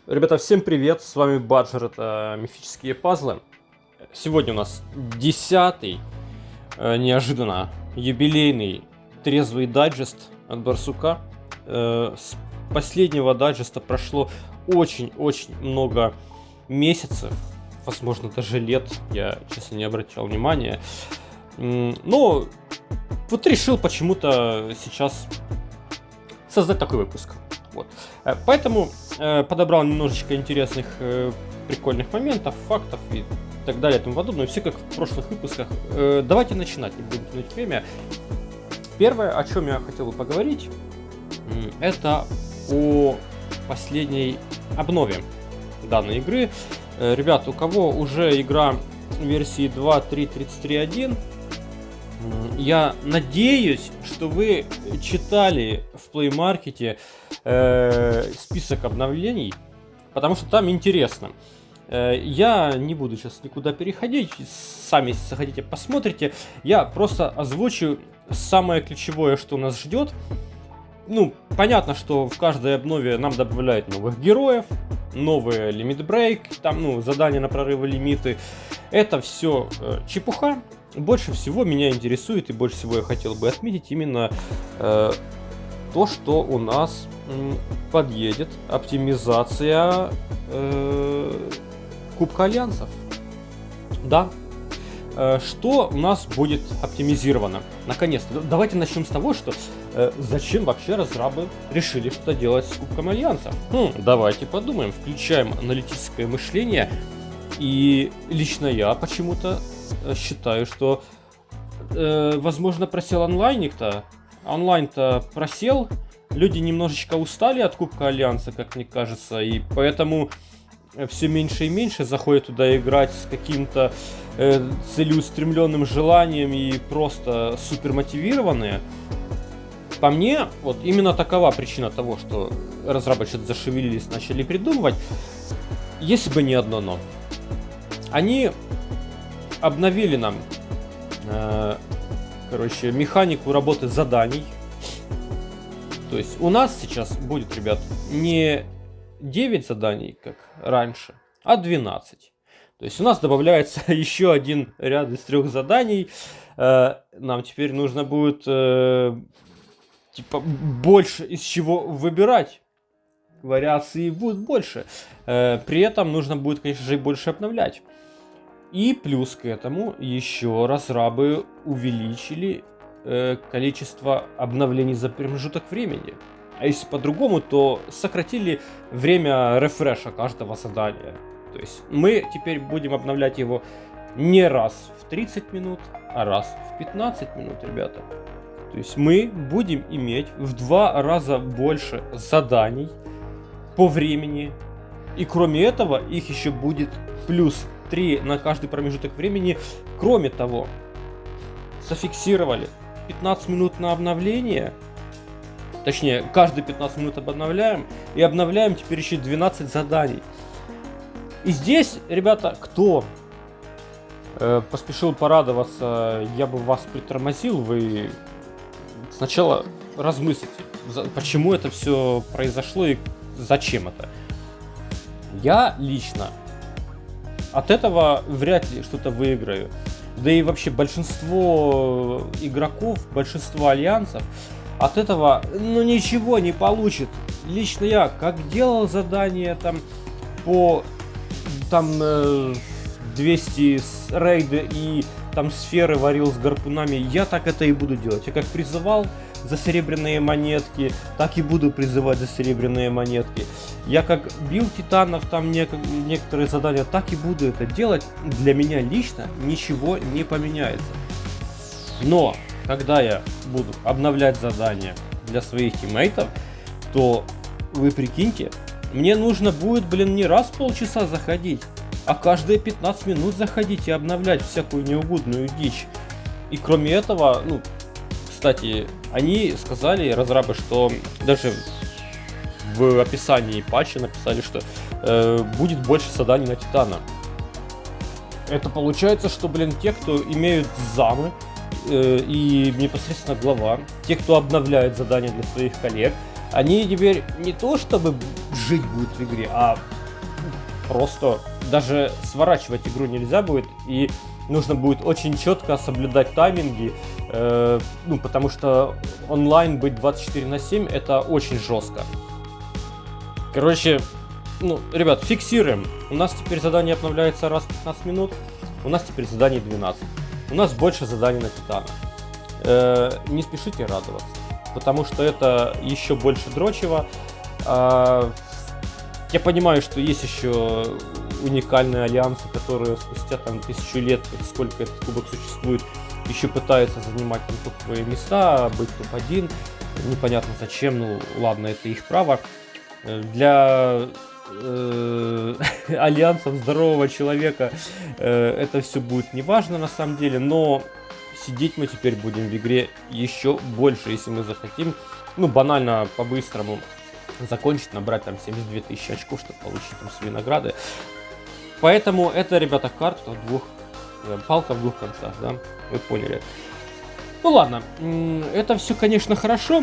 Ребята, всем привет, с вами Баджер, это мифические пазлы. Сегодня у нас 10-й, неожиданно, юбилейный трезвый дайджест от Барсука. С последнего дайджеста прошло очень-очень много месяцев, возможно даже лет, я, честно, не обращал внимания. Но вот решил почему-то сейчас создать такой выпуск. Вот. Поэтому подобрал немножечко интересных, прикольных моментов, фактов и так далее и тому подобное. Все как в прошлых выпусках. Давайте начинать, не будем тянуть время. Первое, о чем я хотел бы поговорить, это о последней обнове данной игры. Ребят, у кого уже игра версии 2.3.33.1, я надеюсь, что вы читали в Play Market список обновлений, потому что там интересно. Я не буду сейчас никуда переходить, сами, если захотите, посмотрите. Я просто озвучу самое ключевое, что нас ждет. Ну, понятно, что в каждой обнове нам добавляют новых героев, новые лимит брейк, там, задания на прорывы лимиты. Это все чепуха. Больше всего меня интересует и больше всего я хотел бы отметить именно то, что у нас подъедет оптимизация Кубка Альянсов. Да. Что у нас будет оптимизировано? Наконец-то. Давайте начнем с того, что зачем вообще разрабы решили что-то делать с Кубком Альянсов? Давайте подумаем. Включаем аналитическое мышление. И лично я почему-то считаю, что возможно просел онлайник-то. Онлайн-то просел. Люди немножечко устали от Кубка Альянса, как мне кажется. И поэтому все меньше и меньше заходят туда играть с каким-то целеустремленным желанием и просто супер мотивированные. По мне, вот именно такова причина того, что разработчики зашевелились, начали придумывать. Если бы не одно но. Они обновили нам механику работы заданий. То есть у нас сейчас будет, ребят, не 9 заданий, как раньше, а 12. То есть у нас добавляется еще один ряд из 3 заданий. Нам теперь нужно будет больше из чего выбирать. Вариаций будет больше. При этом нужно будет, конечно же, и больше обновлять. И плюс к этому еще разрабы увеличили количество обновлений за промежуток времени. А если по-другому, то сократили время рефреша каждого задания. То есть мы теперь будем обновлять его не раз в 30 минут, а раз в 15 минут, ребята. То есть мы будем иметь в 2 раза больше заданий по времени. И кроме этого, их еще будет плюс 3 на каждый промежуток времени. Кроме того, зафиксировали 15 минут на обновление. Точнее, каждые 15 минут обновляем. И обновляем теперь еще 12 заданий. И здесь, ребята, кто поспешил порадоваться, я бы вас притормозил. Вы сначала размыслите, почему это все произошло и зачем это. Я лично от этого вряд ли что-то выиграю. Да и вообще большинство игроков, большинство альянсов от этого ничего не получит. Лично я как делал задание там по 200 рейды и там сферы варил с гарпунами, я так это и буду делать. Я как призывал за серебряные монетки, так и буду призывать за серебряные монетки. Я как бил титанов, там некоторые задания, так и буду это делать. Для меня лично ничего не поменяется. Но когда я буду обновлять задания для своих тиммейтов, то вы прикиньте, мне нужно будет, не раз в полчаса заходить, а каждые 15 минут заходить и обновлять всякую неугодную дичь. И кроме этого, кстати, они сказали, разрабы, что даже в описании патча написали, что будет больше заданий на Титана. Это получается, что, те, кто имеют замы и непосредственно глава, те, кто обновляет задания для своих коллег, они теперь не то чтобы жить будут в игре, а просто даже сворачивать игру нельзя будет, и нужно будет очень четко соблюдать тайминги, ну, потому что онлайн быть 24/7 это очень жестко. Короче, ну, ребят, фиксируем. У нас теперь задание обновляется раз в 15 минут, у нас теперь заданий 12. У нас больше заданий на Титана. Не спешите радоваться, потому что это еще больше дрочево. Я понимаю, что есть еще уникальные альянсы, которые спустя там 1000 лет, сколько этот кубок существует, еще пытаются занимать там топовые места, быть топ-1. Непонятно зачем, ну ладно, это их право. Для альянсов здорового человека это все будет неважно на самом деле, но сидеть мы теперь будем в игре еще больше, если мы захотим, ну банально по-быстрому закончить, набрать там 72 тысячи очков, чтобы получить там свои награды. Поэтому это, ребята, карта палка в двух концах, да, вы поняли. Ну ладно, это все, конечно, хорошо,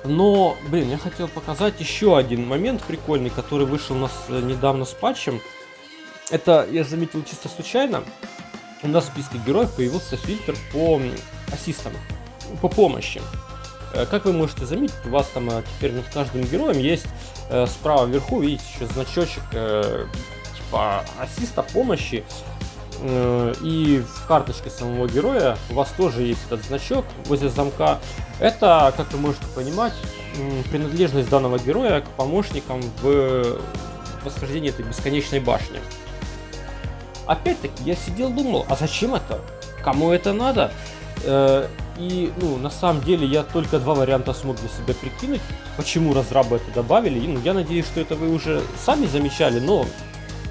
но, блин, я хотел показать еще один момент прикольный, который вышел у нас недавно с патчем. Это я заметил чисто случайно. У нас в списке героев появился фильтр по ассистам, по помощи. Как вы можете заметить, у вас там теперь над каждым героем есть справа вверху, видите, еще значочек типа ассиста, помощи. И в карточке самого героя у вас тоже есть этот значок возле замка. Это, как вы можете понимать, принадлежность данного героя к помощникам в восхождении этой бесконечной башни. Опять-таки, я сидел, думал, а зачем это? Кому это надо? И, ну, на самом деле, я только два варианта смог для себя прикинуть, почему разрабы это добавили. И, ну, я надеюсь, что это вы уже сами замечали, но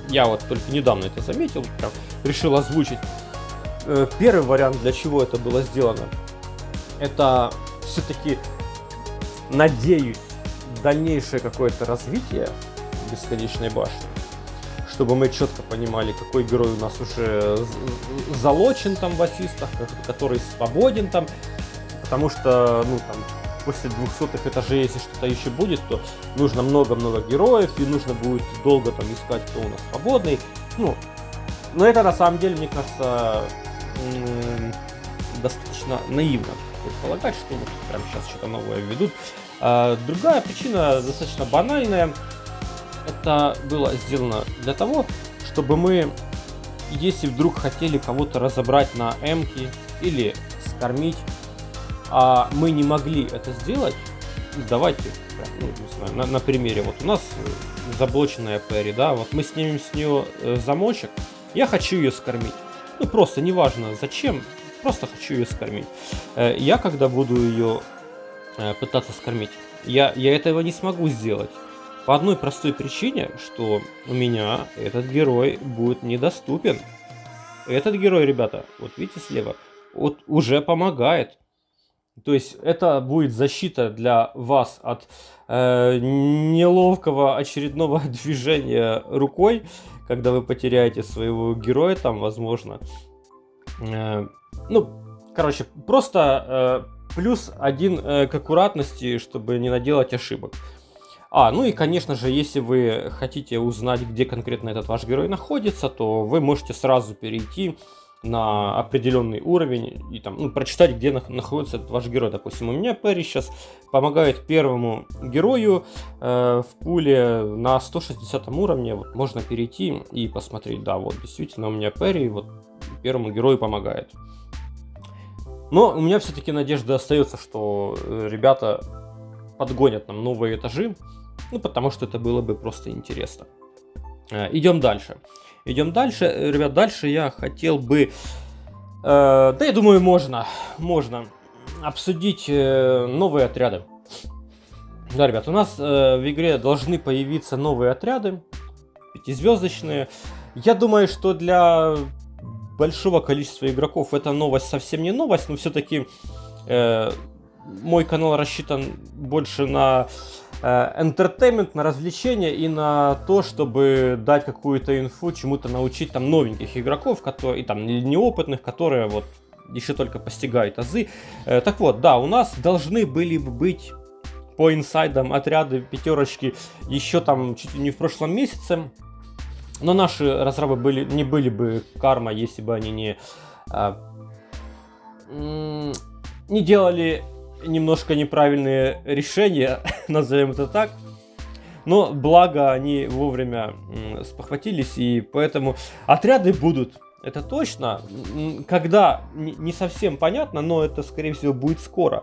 я вот только недавно это заметил, прям решил озвучить. Первый вариант, для чего это было сделано, это все-таки, надеюсь, дальнейшее какое-то развитие бесконечной башни, чтобы мы четко понимали, какой герой у нас уже залочен там в ассистах, который свободен там, потому что, ну, там, после 200-х этажей, если что-то еще будет, то нужно много-много героев, и нужно будет долго там искать, кто у нас свободный. Ну, но это на самом деле, мне кажется, достаточно наивно предполагать, что вот прямо сейчас что-то новое введут. Другая причина достаточно банальная. Это было сделано для того, чтобы мы, если вдруг хотели кого-то разобрать на эмки или скормить, а мы не могли это сделать, давайте, ну, не знаю, на примере, вот у нас заблоченная Перри, да, вот мы снимем с нее замочек, я хочу ее скормить, ну просто неважно зачем, просто хочу ее скормить. Я когда буду ее пытаться скормить, я этого не смогу сделать. По одной простой причине, что у меня этот герой будет недоступен. Этот герой, ребята, вот видите слева, вот уже помогает. То есть это будет защита для вас от неловкого очередного движения рукой, когда вы потеряете своего героя там, возможно. Ну, короче, просто плюс один к аккуратности, чтобы не наделать ошибок. Ну и, конечно же, если вы хотите узнать, где конкретно этот ваш герой находится, то вы можете сразу перейти на определенный уровень и там, ну, прочитать, где находится этот ваш герой. Допустим, у меня Перри сейчас помогает первому герою в пуле на 160 уровне. Вот, можно перейти и посмотреть, да, вот действительно у меня Перри вот первому герою помогает. Но у меня все-таки надежда остается, что ребята подгонят нам новые этажи, ну, потому что это было бы просто интересно. Идем дальше. Ребят, дальше я хотел бы, да, я думаю, можно обсудить новые отряды. Да, ребят, у нас в игре должны появиться новые отряды, 5-звездочные. Я думаю, что для большого количества игроков эта новость совсем не новость, но все-таки мой канал рассчитан больше на entertainment, на развлечение и на то, чтобы дать какую-то инфу, чему-то научить там новеньких игроков, которые, и там неопытных, которые вот еще только постигают азы. Так вот, да, у нас должны были бы быть по инсайдам отряды пятерочки еще там чуть ли не в прошлом месяце. Но наши разрабы не были бы карма, если бы они не делали немножко неправильные решения, назовем это так. Но благо они вовремя спохватились, и поэтому отряды будут. Это точно. Когда, не совсем понятно, но это, скорее всего, будет скоро.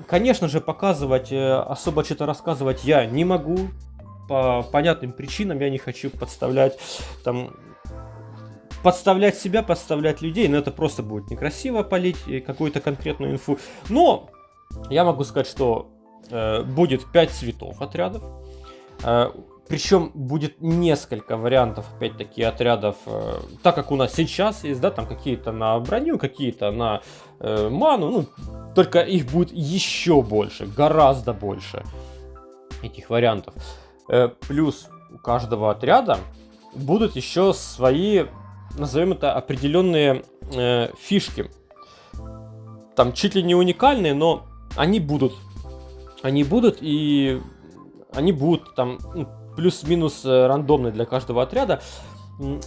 Конечно же, показывать, особо что-то рассказывать я не могу. По понятным причинам я не хочу подставлять себя, подставлять людей. Но это просто будет некрасиво палить какую-то конкретную инфу. Но я могу сказать, что будет 5 цветов отрядов. Причем будет несколько вариантов, опять-таки, отрядов, так как у нас сейчас есть, да, там какие-то на броню, какие-то на ману, ну, только их будет еще больше, гораздо больше этих вариантов. Плюс у каждого отряда будут еще свои, назовем это, определенные фишки. Там чуть ли не уникальные, но они будут. Они будут там плюс-минус рандомные для каждого отряда.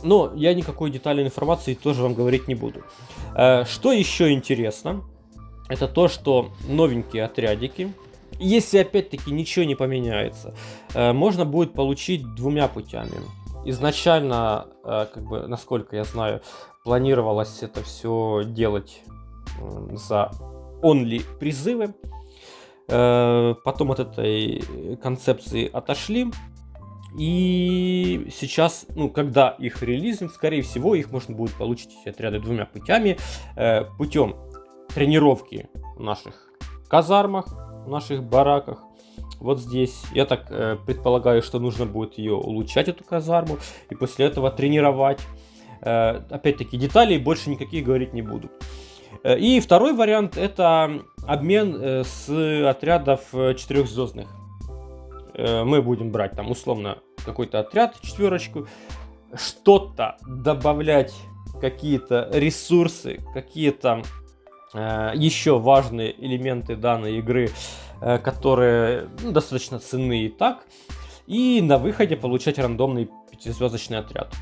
Но я никакой детальной информации тоже вам говорить не буду. Что еще интересно, это то, что новенькие отрядики, если опять-таки ничего не поменяется, можно будет получить двумя путями. Изначально, насколько я знаю, планировалось это все делать за only призывы. Потом от этой концепции отошли. И сейчас, когда их релизнут, скорее всего, их можно будет получить, эти отряды, двумя путями. Путем тренировки в наших казармах, в наших бараках. Вот здесь. Я так предполагаю, что нужно будет ее улучшать, эту казарму, и после этого тренировать. Опять-таки, деталей больше никаких говорить не буду. И второй вариант — это обмен с отрядов 4-звездных. Мы будем брать там условно какой-то отряд, 4, что-то добавлять, какие-то ресурсы, какие-то еще важные элементы данной игры, которые достаточно ценны и так. И на выходе получать рандомный 5-звездочный отряд.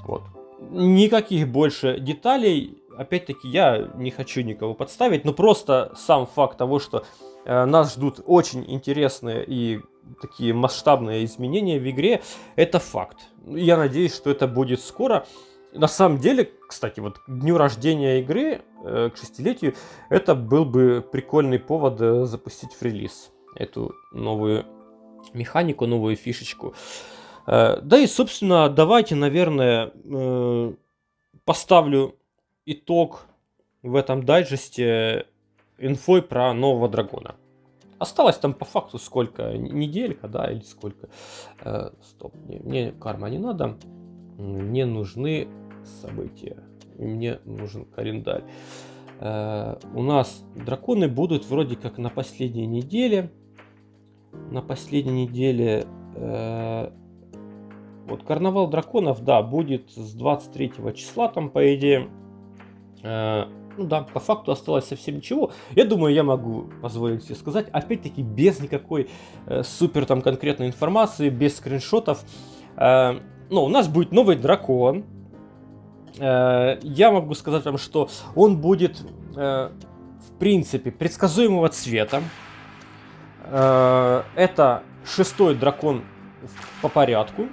Вот. Никаких больше деталей. Опять-таки, я не хочу никого подставить, но просто сам факт того, что нас ждут очень интересные и такие масштабные изменения в игре, это факт. Я надеюсь, что это будет скоро. На самом деле, кстати, вот к дню рождения игры, к 6-летию, это был бы прикольный повод запустить в релиз эту новую механику, новую фишечку. Да и, собственно, давайте, наверное, поставлю итог в этом дайджесте инфой про нового дракона. Осталось там по факту сколько? Неделька, да, или сколько? Стоп, мне карма не надо. Мне нужны события. И мне нужен календарь. У нас драконы будут вроде как на последней неделе. На последней неделе... Вот карнавал драконов, да, будет с 23 числа там, по идее. Ну да, по факту осталось совсем ничего. Я думаю, я могу позволить себе сказать, опять-таки, без никакой супер там конкретной информации, без скриншотов. Ну, у нас будет новый дракон. Я могу сказать вам, что он будет, в принципе, предсказуемого цвета. Это 6-й дракон по порядку.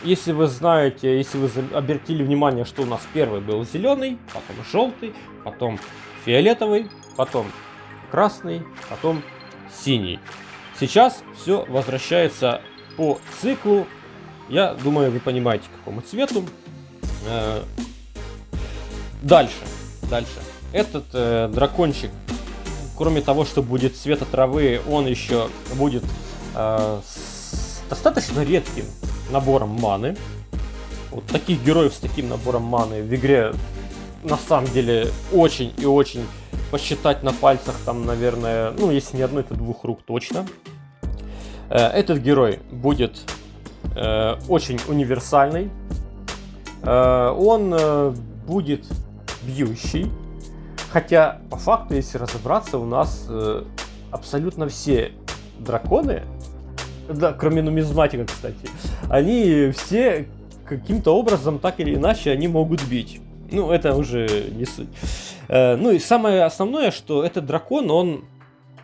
Если вы знаете, если вы обратили внимание, что у нас первый был зеленый, потом желтый, потом фиолетовый, потом красный, потом синий. Сейчас все возвращается по циклу. Я думаю, вы понимаете, к какому цвету. Дальше. Этот дракончик, кроме того, что будет цвета травы, он еще будет с достаточно редким набором маны. Вот таких героев с таким набором маны в игре на самом деле очень и очень посчитать на пальцах, там, наверное, ну, если не одной, то 2 рук точно. Этот герой будет очень универсальный. Он будет бьющий. Хотя, по факту, если разобраться, у нас абсолютно все драконы, да, кроме нумизматика, кстати, они все каким-то образом, так или иначе, они могут бить. Ну, это уже не суть. Ну и самое основное, что этот дракон, он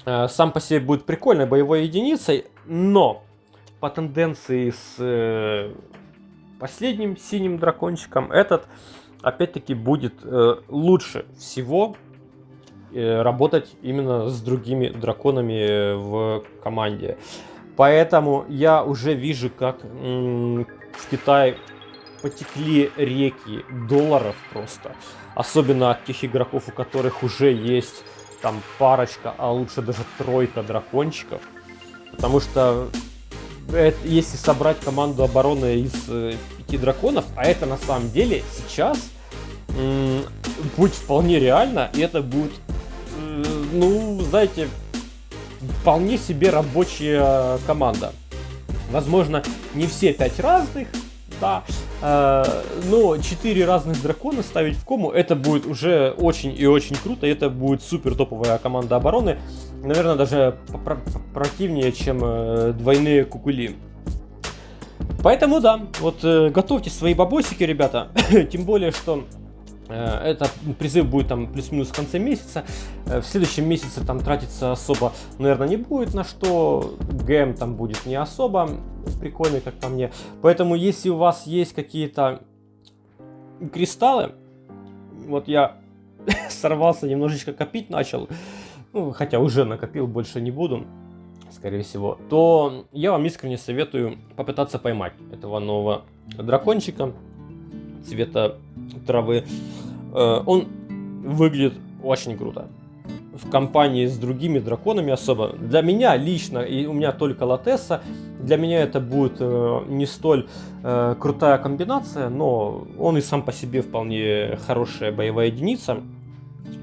сам по себе будет прикольной боевой единицей, но по тенденции с последним синим дракончиком этот, опять-таки, будет лучше всего работать именно с другими драконами в команде. Поэтому я уже вижу, как в Китае потекли реки долларов просто. Особенно от тех игроков, у которых уже есть там парочка, а лучше даже тройка дракончиков. Потому что если собрать команду обороны из 5 драконов, а это на самом деле сейчас будет вполне реально, и это будет, ну, знаете, вполне себе рабочая команда. Возможно, не все 5 разных, да, но 4 разных дракона ставить в кому, это будет уже очень и очень круто, и это будет супер топовая команда обороны, наверное, даже противнее, чем двойные кукули. Поэтому да, вот готовьте свои бабосики, ребята, тем более, что этот призыв будет там плюс-минус в конце месяца. В следующем месяце там тратиться особо, наверное, не будет на что. ГМ там будет не особо прикольный, как по мне. Поэтому, если у вас есть какие-то кристаллы, вот я сорвался, немножечко копить начал, ну, хотя уже накопил, больше не буду, скорее всего, то я вам искренне советую попытаться поймать этого нового дракончика цвета травы. Он выглядит очень круто. В компании с другими драконами особо. Для меня лично, и у меня только Латесса, для меня это будет не столь крутая комбинация, но он и сам по себе вполне хорошая боевая единица.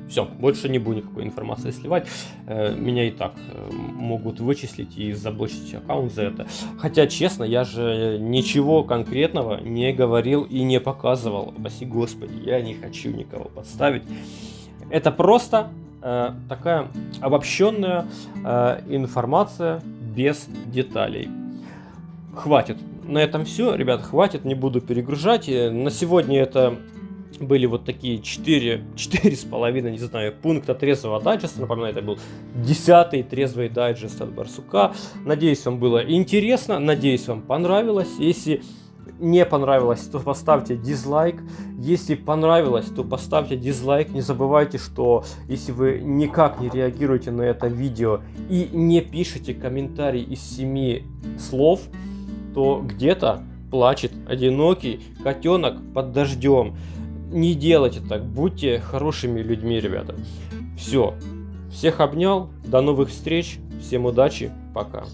Все, больше не буду никакой информации сливать. Меня и так могут вычислить и заблочить аккаунт за это. Хотя, честно, я же ничего конкретного не говорил и не показывал. Спаси Господи, я не хочу никого подставить. Это просто такая обобщенная информация без деталей. Хватит. На этом все, ребят, хватит, не буду перегружать. На сегодня это были вот такие 4,5, не знаю, пункта трезвого дайджеста. Напоминаю, это был 10-й трезвый дайджест от Барсука. Надеюсь, вам было интересно, надеюсь, вам понравилось. Если не понравилось, то поставьте дизлайк. Если понравилось, то поставьте дизлайк. Не забывайте, что если вы никак не реагируете на это видео и не пишете комментарий из 7 слов, то где-то плачет одинокий котенок под дождем. Не делайте так, будьте хорошими людьми, ребята. Все, всех обнял, до новых встреч, всем удачи, пока.